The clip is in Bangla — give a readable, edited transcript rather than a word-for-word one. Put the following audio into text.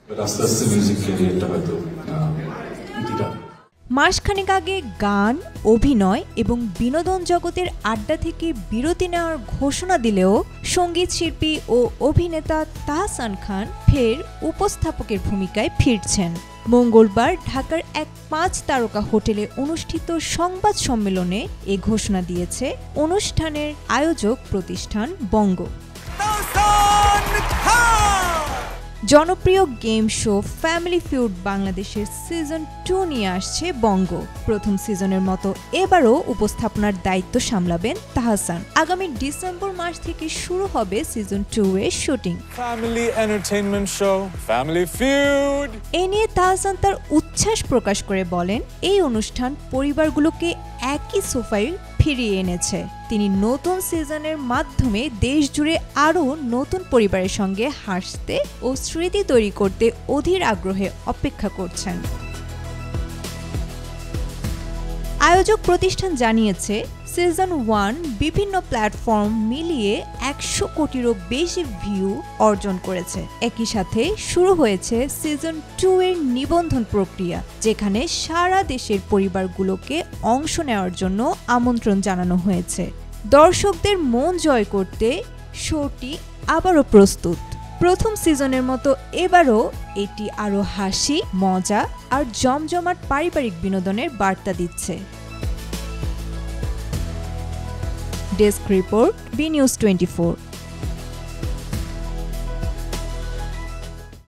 আস্তে আস্তে মিউজিক ক্যারিয়ারটা হয়তো মাসখানেক আগে গান, অভিনয় এবং বিনোদন জগতের আড্ডা থেকে বিরতি নেওয়ার ঘোষণা দিলেও সঙ্গীত শিল্পী ও অভিনেতা তাহসান খান ফের উপস্থাপকের ভূমিকায় ফিরছেন। মঙ্গলবার ঢাকার এক 5 তারকা হোটেলে অনুষ্ঠিত সংবাদ সম্মেলনে এ ঘোষণা দিয়েছে অনুষ্ঠানের আয়োজক প্রতিষ্ঠান বঙ্গ। জনপ্রিয় গেম শো ফ্যামিলি ফিউড বাংলাদেশের সিজন 2 নিয়ে আসছে বঙ্গ। প্রথম সিজনের মতো এবারও উপস্থাপনার দায়িত্ব সামলাবেন তাহসান। আগামী ডিসেম্বর মাস থেকে শুরু হবে সিজন 2 এর শুটিং। Family entertainment show family feud. এ নিয়ে তাহসান তার উচ্ছ্বাস প্রকাশ করে বলেন, এই অনুষ্ঠান পরিবারগুলোকে একই সোফায় ফিরিয়ে এনেছে। তিনি নতুন সিজনের মাধ্যমে দেশ জুড়ে আরও নতুন পরিবারের সঙ্গে হাসতে ও স্মৃতি তৈরি করতে অধীর আগ্রহে অপেক্ষা করছেন। আয়োজক প্রতিষ্ঠান জানিয়েছে, সিজন 1 বিভিন্ন প্ল্যাটফর্ম মিলিয়ে 100 কোটিরও বেশি ভিউ অর্জন করেছে। একই সাথে শুরু হয়েছে সিজন 2 এর নিবন্ধন প্রক্রিয়া, যেখানে সারা দেশের পরিবারগুলোকে অংশ নেওয়ার জন্য আমন্ত্রণ জানানো হয়েছে। দর্শকদের মন জয় করতে শোটি আবারও প্রস্তুত। প্রথম সিজনের মতো এবারও এটি আরও হাসি, মজা আর জমজমাট পারিবারিক বিনোদনের বার্তা দিচ্ছে। Desk report, B news 24।